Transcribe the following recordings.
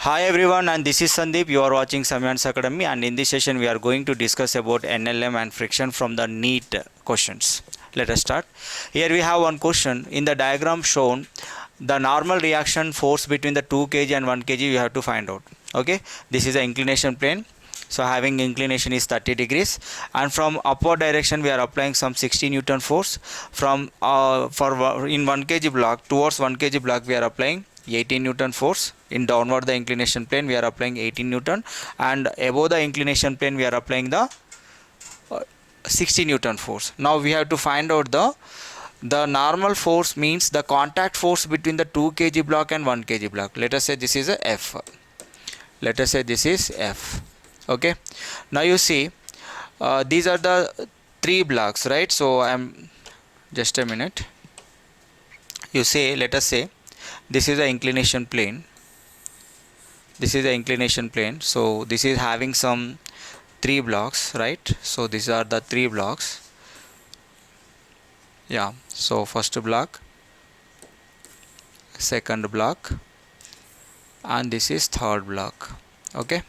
Hi everyone, and this is Sandeep. You are watching Samyan's Academy, and in this session we are going to discuss about NLM and friction from the Neet questions. Let us start. Here we have one question. In the diagram shown, the normal reaction force between the 2 kg and 1 kg you have to find out. Okay, this is the inclination plane. So having inclination is 30 degrees, and from upward direction we are applying some 60 Newton force. From in 1 kg block towards 1 kg block we are applying 18 Newton force. In downward the inclination plane we are applying 18 Newton, and above the inclination plane we are applying the 60 Newton force. Now we have to find out the normal force, means the contact force between the 2 kg block and 1 kg block. Let us say this is a F. Let us say this is F. Okay, now you see these are the 3 blocks, right? So I'm just a minute. You say, let us say this is the inclination plane. This is the inclination plane. So this is having some 3 blocks, right? So these are the 3 blocks. Yeah, so first block, second block, and this is third block. Okay,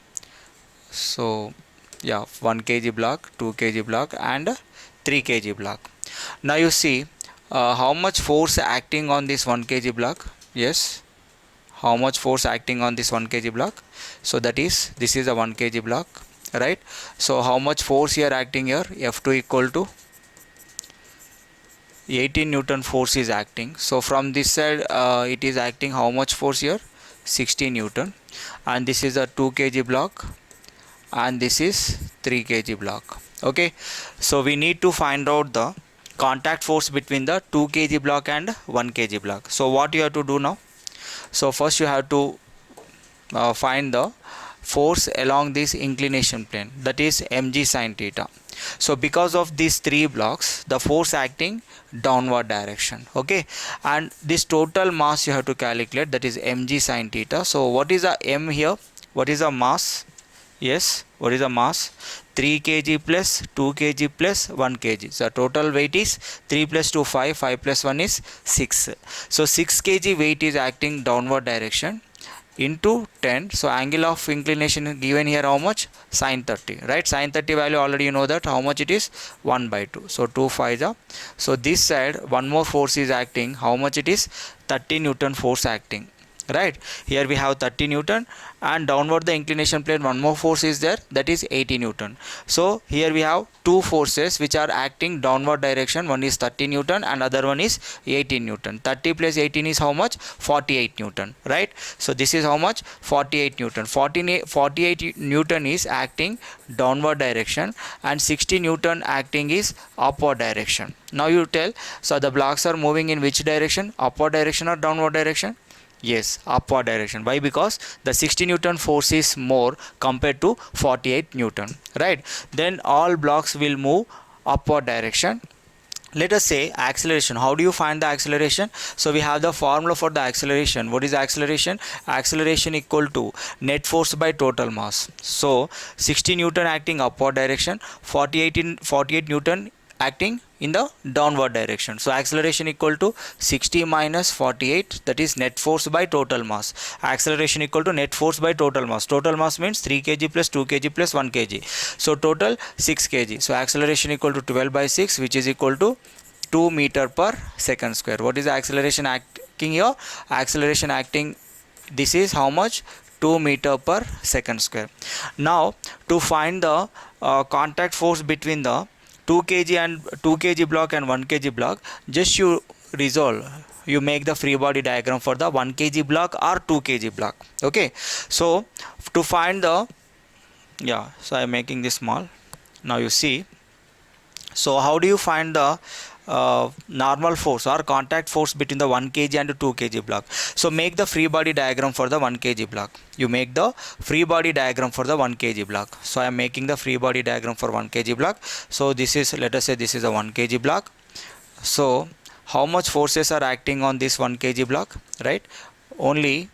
so yeah, 1 kg block, 2 kg block, and 3 kg block. Now you see how much force acting on this 1 kg block. Yes, how much force acting on this 1 kg block. So that is, this is a 1 kg block, right? So how much force here acting here? F2 equal to 18 Newton force is acting. So from this side it is acting how much force here? 60 Newton. And this is a 2 kg block, and this is 3 kg block. Okay, so we need to find out the contact force between the 2 kg block and 1 kg block. So what you have to do now? So first you have to find the force along this inclination plane, that is mg sin theta. So because of these 3 blocks, the force acting downward direction. Okay, and this total mass you have to calculate, that is mg sin theta. So what is the m here? What is the mass? Yes, what is the mass? 3 kg plus 2 kg plus 1 kg. So total weight is 3 plus 2 5, 5 plus 1 is 6. So 6 kg weight is acting downward direction into 10. So angle of inclination is given here how much? Sin 30, right? Sin 30 value already you know that how much it is? 1 by 2. So 2 5 is. So this side one more force is acting. How much it is? 30 Newton force acting. Right, here we have 30 Newton, and downward the inclination plane one more force is there, that is 80 Newton. So here we have 2 forces which are acting downward direction. One is 30 Newton and other one is 18 Newton. 30 plus 18 is how much? 48 Newton, right? So this is how much? 48 Newton. 48 Newton is acting downward direction, and 60 Newton acting is upward direction. Now you tell, so the blocks are moving in which direction? Upward direction or downward direction? Yes, upward direction. Why? Because the 60 Newton force is more compared to 48 Newton, right? Then all blocks will move upward direction. Let us say acceleration. How do you find the acceleration? So we have the formula for the acceleration. What is the acceleration? Acceleration equal to net force by total mass. So 60 Newton acting upward direction, 48 Newton acting in the downward direction. So acceleration equal to 60 minus 48, that is net force by total mass. Acceleration equal to net force by total mass. Total mass means 3 kg plus 2 kg plus 1 kg. So total 6 kg. So acceleration equal to 12 by 6, which is equal to 2 meter per second square. What is the acceleration acting here? Acceleration acting, this is how much? 2 meter per second square. Now to find the contact force between the 2 kg and 2 kg block and 1 kg block, just you resolve, you make the free body diagram for the 1 kg block or 2 kg block. Okay, so to find the, yeah, so I'm making this small. Now you see, so how do you find the normal force or contact force between the 1 kg and 2 kg block? So make the free body diagram for the 1 kg block. You make the free body diagram for the 1 kg block. So I am making the free body diagram for 1 kg block. So this is, let us say this is a 1 kg block. So how much forces are acting on this 1 kg block, right? Only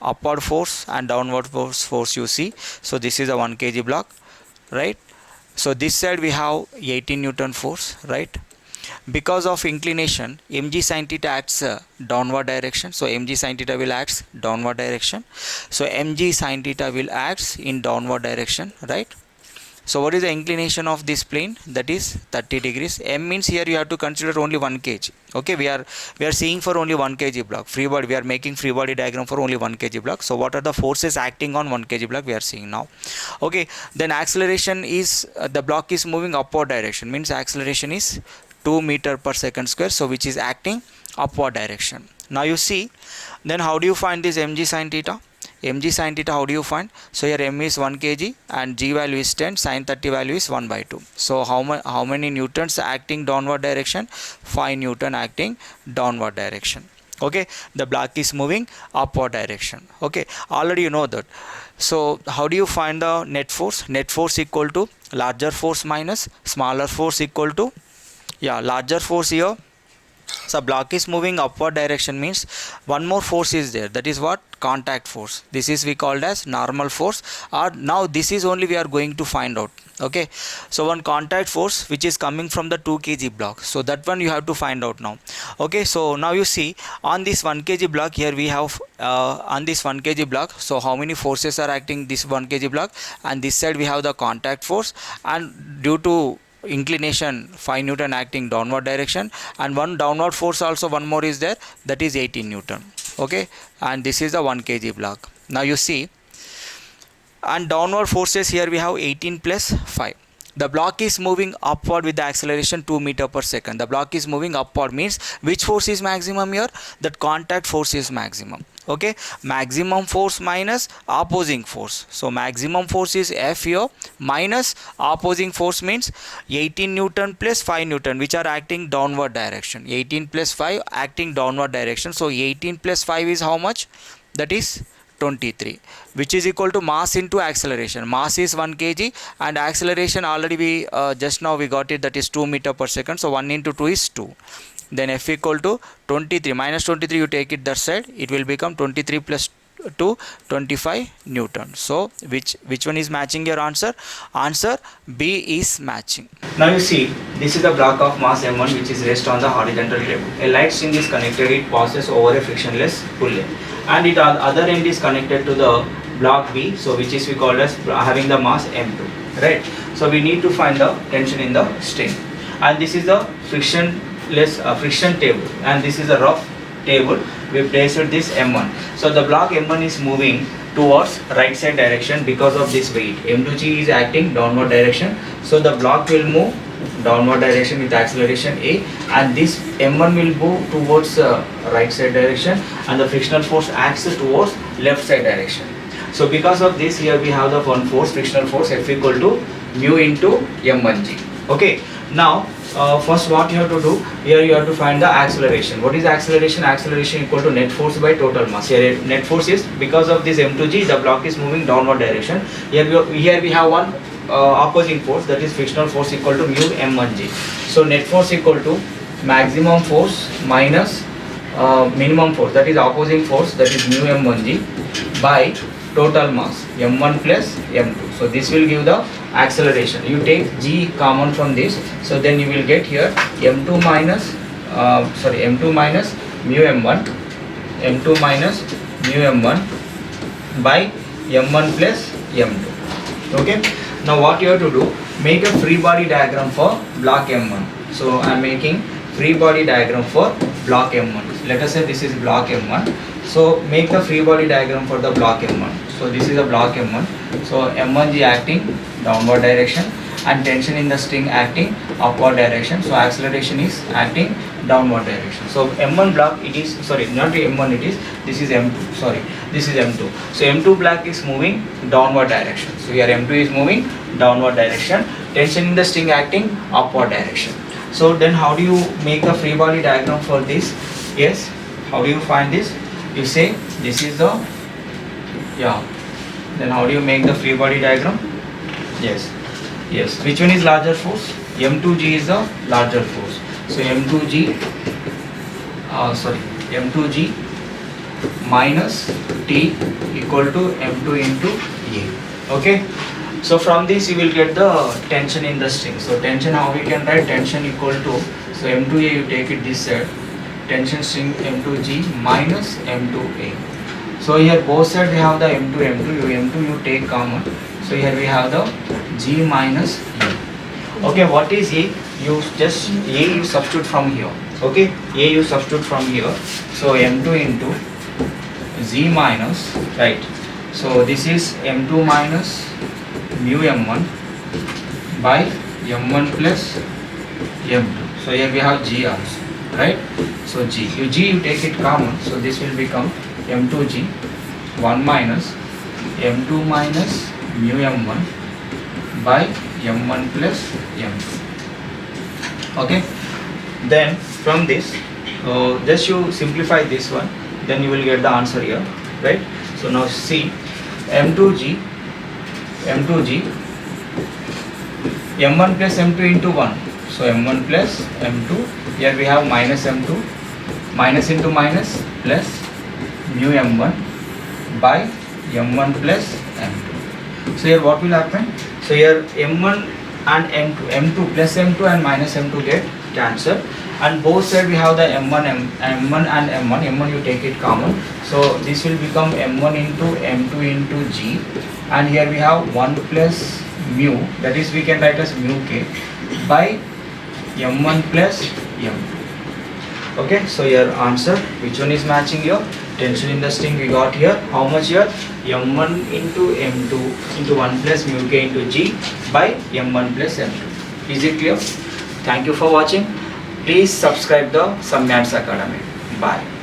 upward force and downward force you see. So this is a 1 kg block, right? So this side we have 18 Newton force, right? because of inclination, mg sin theta acts downward direction. So mg sin theta will acts downward direction. So mg sin theta will acts in downward direction, right? So what is the inclination of this plane? That is 30 degrees. M means here you have to consider only 1 kg. Okay, we are seeing for only 1 kg block. Free body, we are making free body diagram for only 1 kg block. So what are the forces acting on 1 kg block we are seeing now? Okay, then acceleration is the block is moving upward direction, means acceleration is 2 meter per second square. So which is acting upward direction. Now you see, then how do you find this mg sin theta? Mg sin theta, how do you find? So here m is 1 kg and g value is 10, sin 30 value is 1 by 2. So how many newtons acting downward direction? 5 newton acting downward direction. Okay, the block is moving upward direction. Okay, already you know that. So how do you find the net force? Net force equal to larger force minus smaller force equal to, larger force here. So block is moving upward direction means one more force is there, that is what? Contact force. This is we called as normal force, or now this is only we are going to find out. Okay, so one contact force which is coming from the 2 kg block, so that one you have to find out now. Okay, so now you see on this 1 kg block, here we have on this 1 kg block, so how many forces are acting this 1 kg block, and this side we have the contact force, and due to inclination 5 newton acting downward direction, and one downward force also one more is there, that is 18 newton. Okay, and this is the 1 kg block. Now you see, and downward forces here we have 18 plus 5. The block is moving upward with the acceleration 2 meter per second. The block is moving upward means which force is maximum here? That contact force is maximum. Okay, maximum force minus opposing force. So maximum force is F here, minus opposing force means 18 newton plus 5 newton, which are acting downward direction. 18 plus 5 acting downward direction. So 18 plus 5 is how much? That is 23, which is equal to mass into acceleration. Mass is 1 kg and acceleration already we just now we got it, that is 2 meter per second. So 1 into 2 is 2. Then F equal to 23 minus 23, you take it that side, it will become 23 plus 2, 25 newton. So which one is matching your answer? Answer B is matching. Now you see, this is the block of mass m1 which is rest on the horizontal table. A light string is connected, it passes over a frictionless pulley, and it other end is connected to the block B, so which is we call as having the mass m2, right? So we need to find the tension in the string, and this is the friction table, and this is a rough table. We placed this m1. So the block m1 is moving towards right side direction because of this weight. m2g is acting downward direction, so the block will move downward direction with acceleration a, and this m1 will move towards right side direction, and the frictional force acts towards left side direction. So because of this, here we have the one force, frictional force, F equal to mu into m1g. Okay, now first what you have to do, here you have to find the acceleration. What is acceleration? Acceleration equal to net force by total mass. Here net force is because of this m2g, the block is moving downward direction. Here we have one opposing force, that is frictional force equal to mu m1g. So net force equal to maximum force minus minimum force, that is opposing force, that is mu m1g by total mass m1 plus m2. So this will give the acceleration. You take g common from this, so then you will get here m2 minus mu m1, m2 minus mu m1 by m1 plus m2. Okay, now what you have to do, make a free body diagram for block m1. So I am making free body diagram for block m1. Let us say this is block m1. So make the free body diagram for the block m1. So this is a block m1. So m1g acting downward direction, and tension in the string acting upward direction. So acceleration is acting downward direction. So m1 block, it is, sorry, not m1, it is, this is m2, sorry, this is m2. So m2 block is moving downward direction. So here m2 is moving downward direction, tension in the string acting upward direction. So then how do you make the free body diagram for this? Yes, how do you find this? You say this is the, then how do you make the free body diagram? Yes, which one is larger force? m2g is the larger force. So m2g minus t equal to m2 into a. Okay, so from this you will get the tension in the string. So tension, how we can write? Tension equal to So M2A you take it this side, tension string M2G minus M2A. So here both sides we have the M2 you take common. So here we have the G minus E. Okay, what is A? You just A you substitute from here. Okay, A you substitute from here. So M2 into Z minus, right? So this is M2 minus mu M1 by M1 plus M2. So here we have G also, right? So G you take it common. So this will become M2G 1 minus M2 minus mu M1 by M1 plus M2. Okay, then from this just you simplify this one, then you will get the answer here, right? So now see M2G M1 plus M2 into 1. So M1 plus M2, here we have minus M2, minus into minus plus mu M1 by M1 plus M2. So here what will happen? So here M1 and M2 plus M2 and minus M2 get cancelled, and both sides we have the M1 and M1 you take it common. So this will become M1 into M2 into G, and here we have 1 plus mu, that is we can write as mu K by M1 plus M2. Okay, so your answer, which one is matching here? Tension in the string we got here. How much here? M1 into M2 into 1 plus mu K into G by M1 plus M2. Is it clear? Thank you for watching. Please subscribe the Samyans Academy. Bye.